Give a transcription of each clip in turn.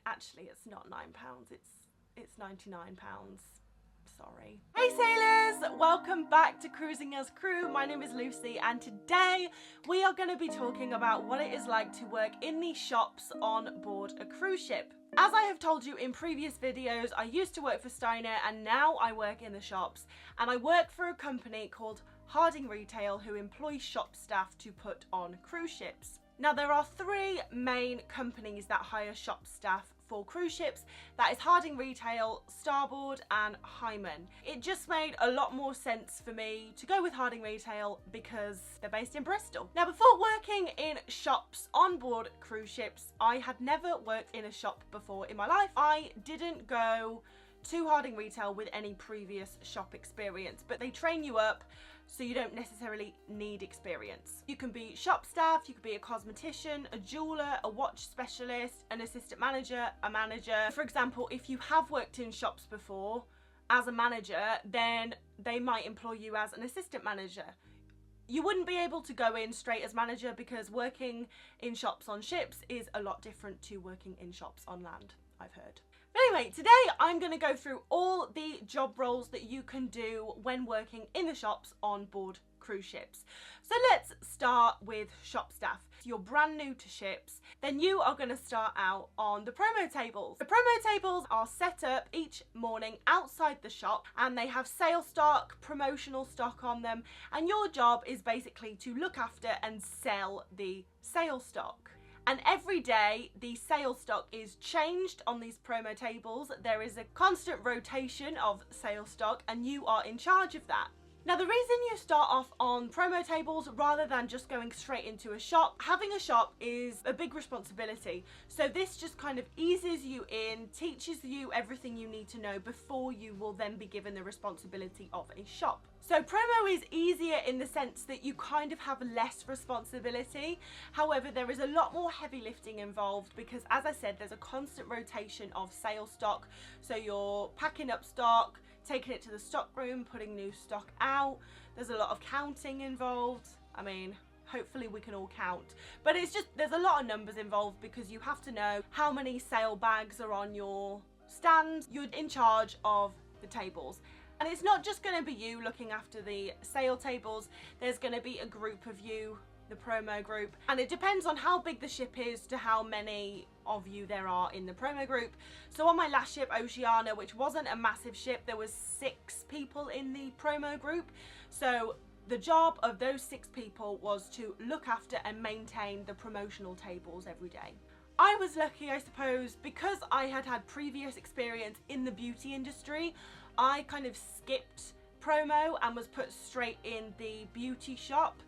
Actually, it's not £9, it's £99. Sorry. Hey sailors, welcome back to Cruising as Crew. My name is Lucy and today we are going to be talking about what it is like to work in the shops on board a cruise ship. As I have told you in previous videos, I used to work for Steiner and now I work in the shops, and I work for a company called Harding Retail who employ shop staff to put on cruise ships. Now there are three main companies that hire shop staff for cruise ships. That is Harding Retail, Starboard and Hyman. It just made a lot more sense for me to go with Harding Retail because they're based in Bristol. Now before working in shops on board cruise ships, I had never worked in a shop before in my life. I didn't go to Harding Retail with any previous shop experience, but they train you up so you don't necessarily need experience. You can be shop staff, you could be a cosmetician, a jeweler, a watch specialist, an assistant manager, a manager. For example, if you have worked in shops before as a manager, then they might employ you as an assistant manager. You wouldn't be able to go in straight as manager because working in shops on ships is a lot different to working in shops on land, I've heard. But anyway, today I'm going to go through all the job roles that you can do when working in the shops on board cruise ships. So let's start with shop staff. If you're brand new to ships, then you are going to start out on the promo tables. The promo tables are set up each morning outside the shop and they have sale stock, promotional stock on them, and your job is basically to look after and sell the sale stock. And every day the sale stock is changed on these promo tables. There is a constant rotation of sale stock and you are in charge of that. Now the reason you start off on promo tables rather than just going straight into a shop, having a shop is a big responsibility. So this just kind of eases you in, teaches you everything you need to know before you will then be given the responsibility of a shop. So promo is easier in the sense that you kind of have less responsibility. However, there is a lot more heavy lifting involved because, as I said, there's a constant rotation of sale stock. So you're packing up stock, taking it to the stock room, putting new stock out. There's a lot of counting involved. I mean, hopefully we can all count. But it's just, there's a lot of numbers involved because you have to know how many sale bags are on your stand. You're in charge of the tables. And it's not just going to be you looking after the sale tables. There's going to be a group of you, the promo group. And it depends on how big the ship is to how many of you there are in the promo group. So on my last ship, Oceana, which wasn't a massive ship, there was 6 people in the promo group. So the job of those 6 people was to look after and maintain the promotional tables every day. I was lucky, I suppose, because I had had previous experience in the beauty industry. I kind of skipped promo and was put straight in the beauty shop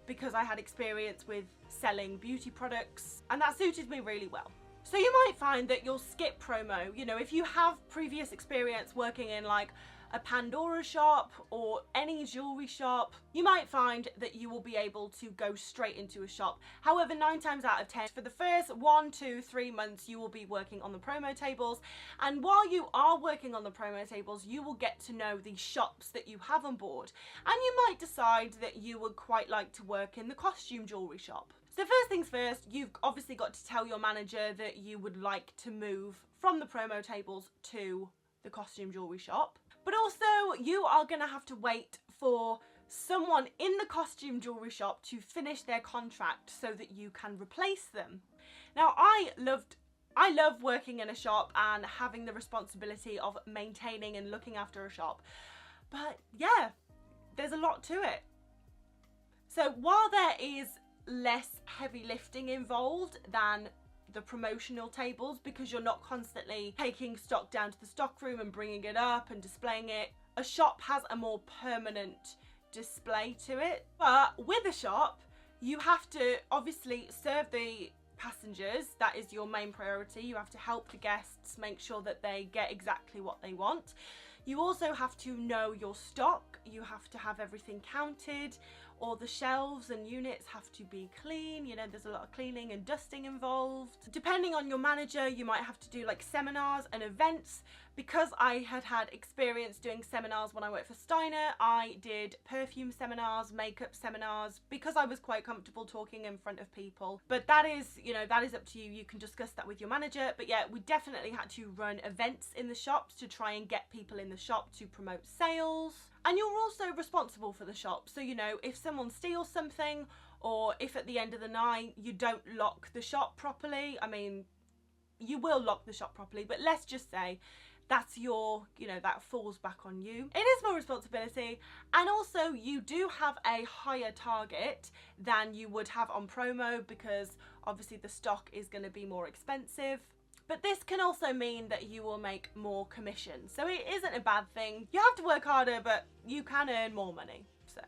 because I had experience with selling beauty products and that suited me really well. So you might find that you'll skip promo. You know, if you have previous experience working in like a Pandora shop or any jewelry shop, you might find that you will be able to go straight into a shop. However, 9 times out of 10, for the first 1, 2, 3 months, you will be working on the promo tables. And while you are working on the promo tables, you will get to know the shops that you have on board. And you might decide that you would quite like to work in the costume jewelry shop. So first things first, you've obviously got to tell your manager that you would like to move from the promo tables to the costume jewelry shop. But also, you are going to have to wait for someone in the costume jewelry shop to finish their contract so that you can replace them. Now, I love working in a shop and having the responsibility of maintaining and looking after a shop. But yeah, there's a lot to it. So while there is less heavy lifting involved than the promotional tables, because you're not constantly taking stock down to the stock room and bringing it up and displaying it, a shop has a more permanent display to it. But with a shop, you have to obviously serve the passengers. That is your main priority. You have to help the guests make sure that they get exactly what they want. You also have to know your stock. You have to have everything counted. or the shelves and units have to be clean. You know, there's a lot of cleaning and dusting involved. Depending on your manager, you might have to do like seminars and events. Because I had experience doing seminars when I worked for Steiner, I did perfume seminars, makeup seminars, because I was quite comfortable talking in front of people. But that is, you know, that is up to you. You can discuss that with your manager. But yeah, we definitely had to run events in the shops to try and get people in the shop to promote sales. And you're also responsible for the shop. So, you know, if someone steals something, or if at the end of the night you don't lock the shop properly, I mean, you will lock the shop properly, but let's just say that's your, you know, that falls back on you. It is more responsibility, and also you do have a higher target than you would have on promo, because obviously the stock is going to be more expensive. But this can also mean that you will make more commission. So it isn't a bad thing. You have to work harder, but you can earn more money. So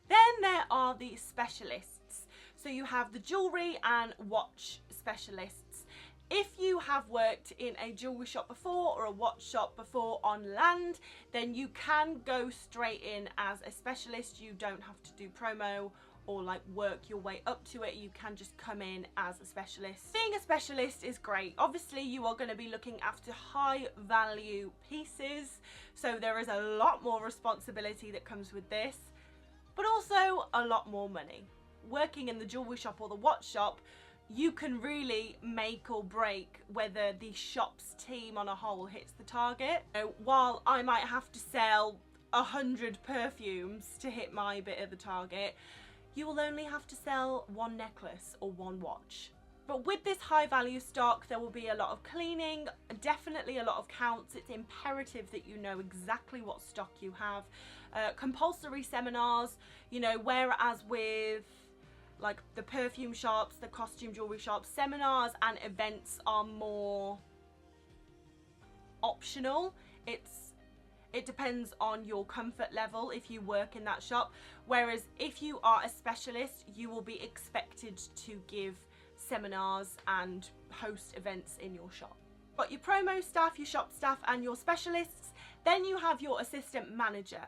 then there are the specialists. So you have the jewelry and watch specialists. If you have worked in a jewelry shop before or a watch shop before on land, then you can go straight in as a specialist. You don't have to do promo or like work your way up to it. You can just come in as a specialist. Being a specialist is great. Obviously, you are going to be looking after high value pieces, so there is a lot more responsibility that comes with this, but also a lot more money. Working in the jewelry shop or the watch shop, you can really make or break whether the shop's team on a whole hits the target. So while I might have to sell 100 perfumes to hit my bit of the target, you will only have to sell one necklace or one watch. But with this high value stock, there will be a lot of cleaning, definitely a lot of counts. It's imperative that you know exactly what stock you have. Compulsory seminars, you know, whereas with like the perfume shops, the costume jewelry shops, seminars and events are more optional. It depends on your comfort level if you work in that shop. Whereas if you are a specialist, you will be expected to give seminars and host events in your shop. Got your promo staff, your shop staff and your specialists. Then you have your assistant manager.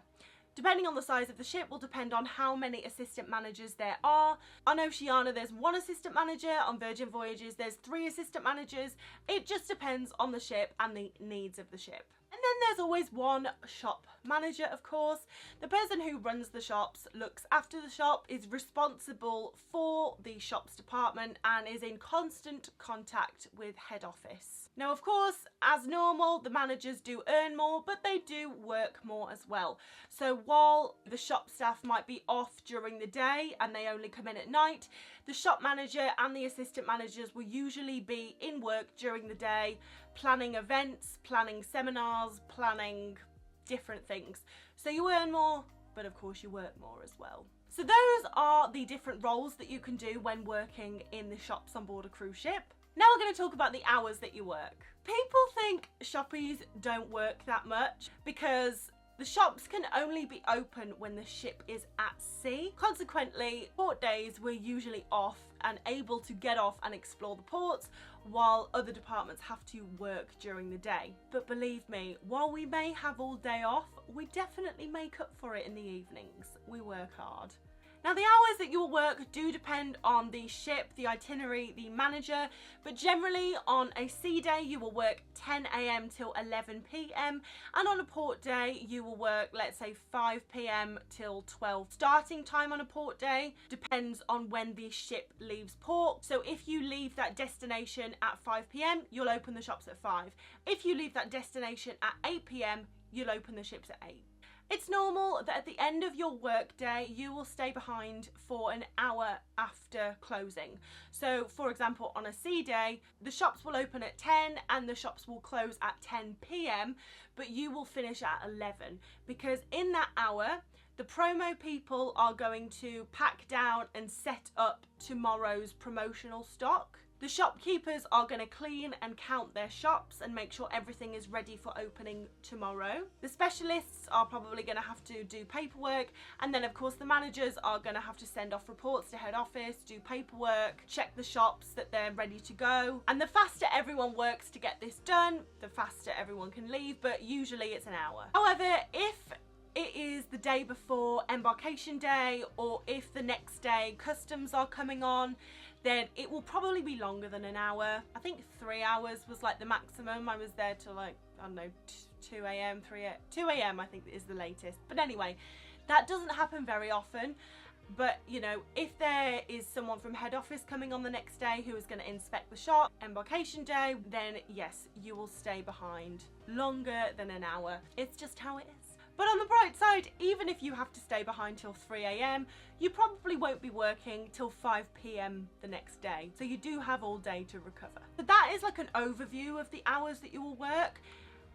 Depending on the size of the ship will depend on how many assistant managers there are. On Oceania, there's one assistant manager. On Virgin Voyages, there's 3 assistant managers. It just depends on the ship and the needs of the ship. And then there's always one shop manager, of course. The person who runs the shops, looks after the shop, is responsible for the shops department and is in constant contact with head office. Now, of course, as normal, the managers do earn more, but they do work more as well. So while the shop staff might be off during the day and they only come in at night, the shop manager and the assistant managers will usually be in work during the day, planning events, planning seminars, planning different things. So you earn more, but of course you work more as well. So those are the different roles that you can do when working in the shops on board a cruise ship. Now we're going to talk about the hours that you work. People think shoppies don't work that much because the shops can only be open when the ship is at sea. Consequently, port days we're usually off and able to get off and explore the ports, while other departments have to work during the day. But believe me, while we may have all day off, we definitely make up for it in the evenings. We work hard. Now, the hours that you'll work do depend on the ship, the itinerary, the manager, but generally on a sea day you will work 10 AM till 11 PM, and on a port day you will work, let's say, 5 PM till 12. Starting time on a port day depends on when the ship leaves port. So if you leave that destination at 5 PM, you'll open the shops at 5. If you leave that destination at 8 PM, you'll open the ships at 8. It's normal that at the end of your work day, you will stay behind for an hour after closing. So for example, on a sea day, the shops will open at 10 and the shops will close at 10 PM, but you will finish at 11, because in that hour, the promo people are going to pack down and set up tomorrow's promotional stock. The shopkeepers are going to clean and count their shops and make sure everything is ready for opening tomorrow. The specialists are probably going to have to do paperwork, and then of course the managers are going to have to send off reports to head office, do paperwork, check the shops that they're ready to go. And the faster everyone works to get this done, the faster everyone can leave, but usually it's an hour. However, if it is the day before embarkation day, or if the next day customs are coming on, then it will probably be longer than an hour. I think 3 hours was like the maximum. I was there till like, I don't know, 2 a.m, 2 a.m. I think is the latest. But anyway, that doesn't happen very often. But, you know, if there is someone from head office coming on the next day who is going to inspect the shop, embarkation day, then yes, you will stay behind longer than an hour. It's just how it is. But on the bright side, even if you have to stay behind till 3 a.m, you probably won't be working till 5 p.m. the next day. So you do have all day to recover. So that is like an overview of the hours that you will work.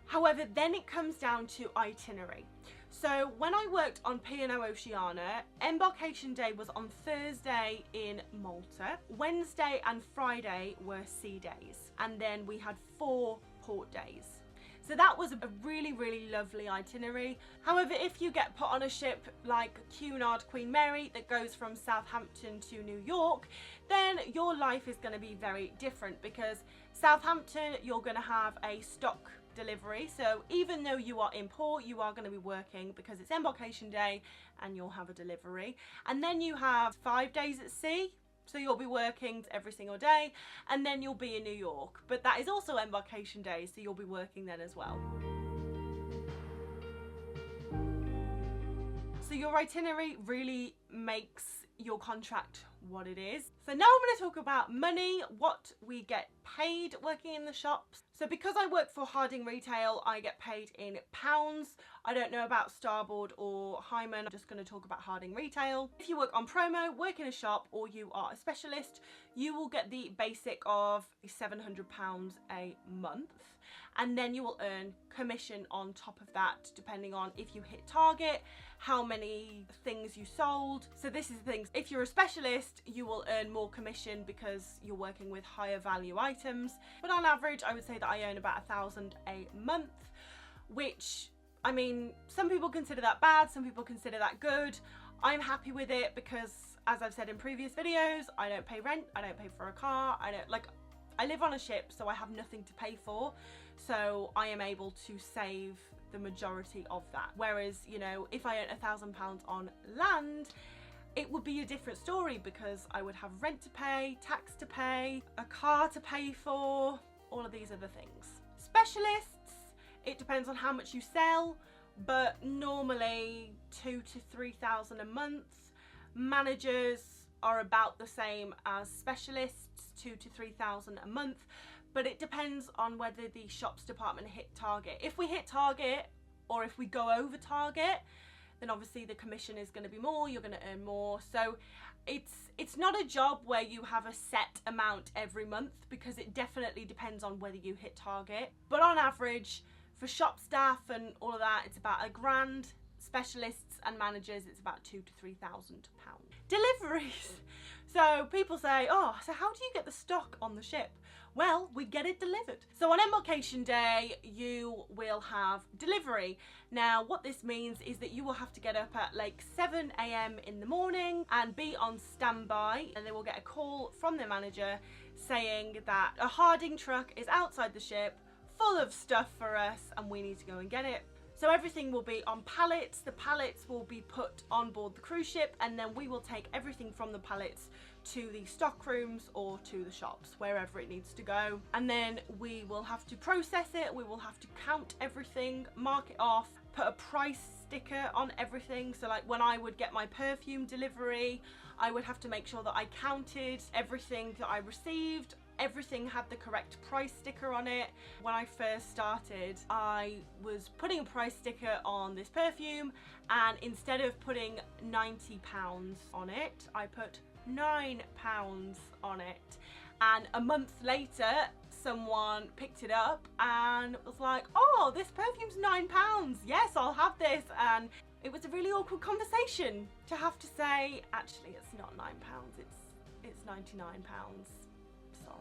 However, then it comes down to itinerary. So when I worked on P&O Oceania, embarkation day was on Thursday in Malta. Wednesday and Friday were sea days. And then we had 4 port days. So that was a really, really lovely itinerary. However, if you get put on a ship like Cunard Queen Mary that goes from Southampton to New York, then your life is going to be very different, because Southampton, you're going to have a stock delivery. So even though you are in port, you are going to be working because it's embarkation day and you'll have a delivery. And then you have 5 days at sea. So you'll be working every single day, and then you'll be in New York. But that is also embarkation day, so you'll be working then as well. So your itinerary really makes your contract what it is. So now I'm going to talk about money, what we get paid working in the shops. So because I work for Harding Retail, I get paid in pounds. I don't know about Starboard or Hyman. I'm just going to talk about Harding Retail. If you work on promo, work in a shop, or you are a specialist, you will get the basic of £700 a month. And then you will earn commission on top of that, depending on if you hit target, how many things you sold. So this is the thing. If you're a specialist, you will earn more commission because you're working with higher value items. But on average, I would say that I earn about £1,000 a month, which, I mean, some people consider that bad, some people consider that good. I'm happy with it because, as I've said in previous videos, I don't pay rent, I don't pay for a car, I live on a ship, so I have nothing to pay for. So I am able to save the majority of that. Whereas, you know, if I earned £1,000 on land, it would be a different story because I would have rent to pay, tax to pay, a car to pay for, all of these other things. Specialists, it depends on how much you sell, but normally 2,000 to 3,000 a month. Managers are about the same as specialists, 2,000 to 3,000 a month. But it depends on whether the shops department hit target. If we hit target, or if we go over target, then obviously the commission is going to be more, you're going to earn more. So it's not a job where you have a set amount every month, because it definitely depends on whether you hit target. But on average, for shop staff and all of that, it's about £1,000. Specialists and managers, it's about £2,000 to £3,000. Deliveries. So people say, oh, so how do you get the stock on the ship? Well, we get it delivered. So on embarkation day, you will have delivery. Now, what this means is that you will have to get up at like 7 a.m. in the morning and be on standby, and they will get a call from the manager saying that a Harding truck is outside the ship full of stuff for us and we need to go and get it. So everything will be on pallets. The pallets will be put on board the cruise ship, and then we will take everything from the pallets to the stock rooms or to the shops, wherever it needs to go. And then we will have to process it. We will have to count everything, mark it off, put a price sticker on everything. So like when I would get my perfume delivery, I would have to make sure that I counted everything that I received. Everything had the correct price sticker on it. When I first started, I was putting a price sticker on this perfume, and instead of putting £90 on it, I put £9 on it. And a month later, someone picked it up and was like, oh, this perfume's £9. Yes, I'll have this. And it was a really awkward conversation to have to say, actually, it's not £9, it's £99.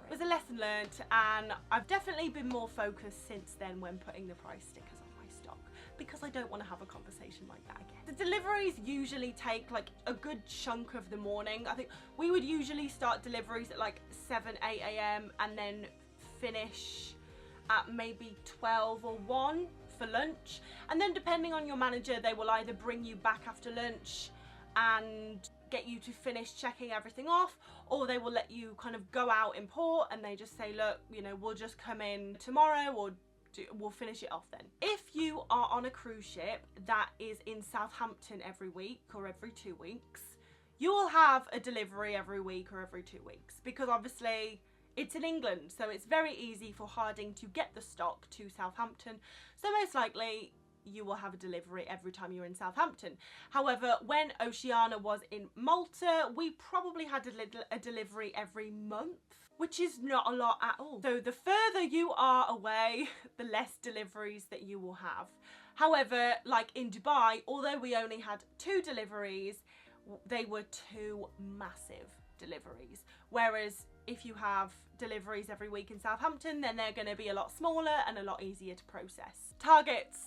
It was a lesson learned, and I've definitely been more focused since then when putting the price stickers on my stock, because I don't want to have a conversation like that again. The deliveries usually take like a good chunk of the morning. I think we would usually start deliveries at like 7, 8 a.m. and then finish at maybe 12 or 1 for lunch. And then depending on your manager, they will either bring you back after lunch and get you to finish checking everything off, or they will let you kind of go out in port and they just say, look, you know, we'll just come in tomorrow, or we'll finish it off then. If you are on a cruise ship that is in Southampton every week or every 2 weeks, you will have a delivery every week or every 2 weeks, because obviously it's in England, so it's very easy for Harding to get the stock to Southampton. So most likely you will have a delivery every time you're in Southampton. However, when Oceania was in Malta, we probably had a delivery every month, which is not a lot at all. So the further you are away, the less deliveries that you will have. However, like in Dubai, although we only had 2 deliveries, they were 2 massive deliveries. Whereas if you have deliveries every week in Southampton, then they're going to be a lot smaller and a lot easier to process. Targets.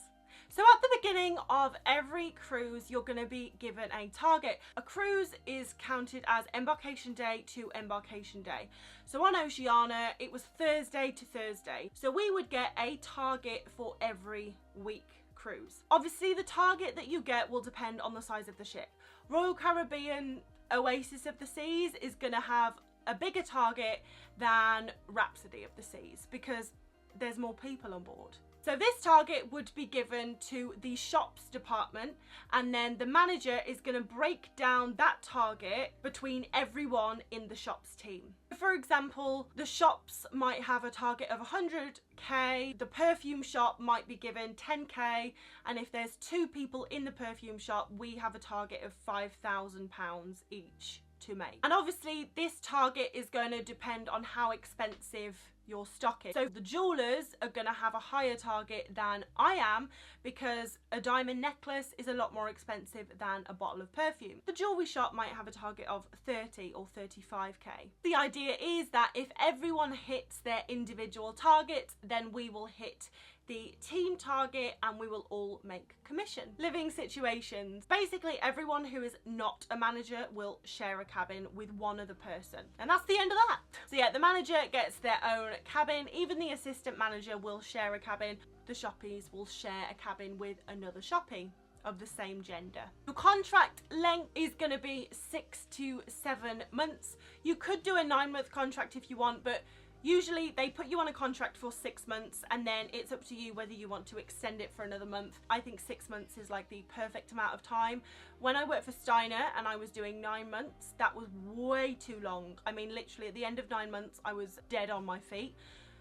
So at the beginning of every cruise, you're going to be given a target. A cruise is counted as embarkation day to embarkation day. So on Oceania, it was Thursday to Thursday. So we would get a target for every week cruise. Obviously, the target that you get will depend on the size of the ship. Royal Caribbean Oasis of the Seas is going to have a bigger target than Rhapsody of the Seas because there's more people on board. So this target would be given to the shops department, and then the manager is going to break down that target between everyone in the shops team. For example, the shops might have a target of 100k, the perfume shop might be given 10k, and if there's 2 people in the perfume shop, we have a target of £5,000 each to make. And obviously this target is going to depend on how expensive your stock is. So the jewelers are going to have a higher target than I am, because a diamond necklace is a lot more expensive than a bottle of perfume. The jewelry shop might have a target of 30 or 35k. The idea is that if everyone hits their individual targets, then we will hit the team target and we will all make commission. Living situations. Basically everyone who is not a manager will share a cabin with one other person. And that's the end of that. So yeah, the manager gets their own cabin. Even the assistant manager will share a cabin. The shoppies will share a cabin with another shoppie of the same gender. Your contract length is going to be 6 to 7 months. You could do a 9-month contract if you want, but usually they put you on a contract for 6 months, and then it's up to you whether you want to extend it for another month. I think 6 months is like the perfect amount of time. When I worked for Steiner and I was doing 9 months, that was way too long. I mean, literally at the end of 9 months, I was dead on my feet.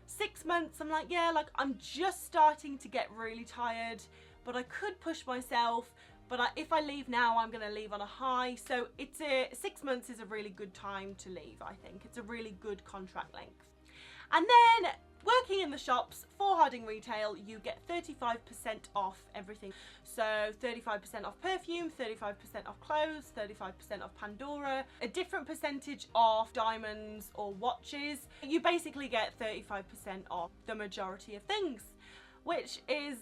6 months, I'm like, yeah, like I'm just starting to get really tired, but I could push myself. But if I leave now, I'm going to leave on a high. So 6 months is a really good time to leave, I think. It's a really good contract length. And then working in the shops for Harding Retail, you get 35% off everything. So 35% off perfume, 35% off clothes, 35% off Pandora, a different percentage off diamonds or watches. You basically get 35% off the majority of things, which is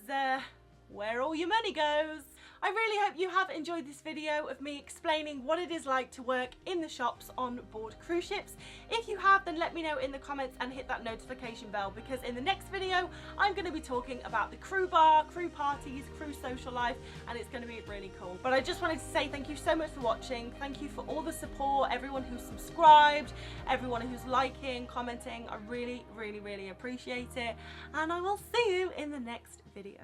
where all your money goes. I really hope you have enjoyed this video of me explaining what it is like to work in the shops on board cruise ships. If you have, then let me know in the comments and hit that notification bell, because in the next video I'm going to be talking about the crew bar, crew parties, crew social life, and it's going to be really cool. But I just wanted to say thank you so much for watching. Thank you for all the support, everyone who's subscribed, everyone who's liking, commenting. I really, really, really appreciate it, and I will see you in the next video.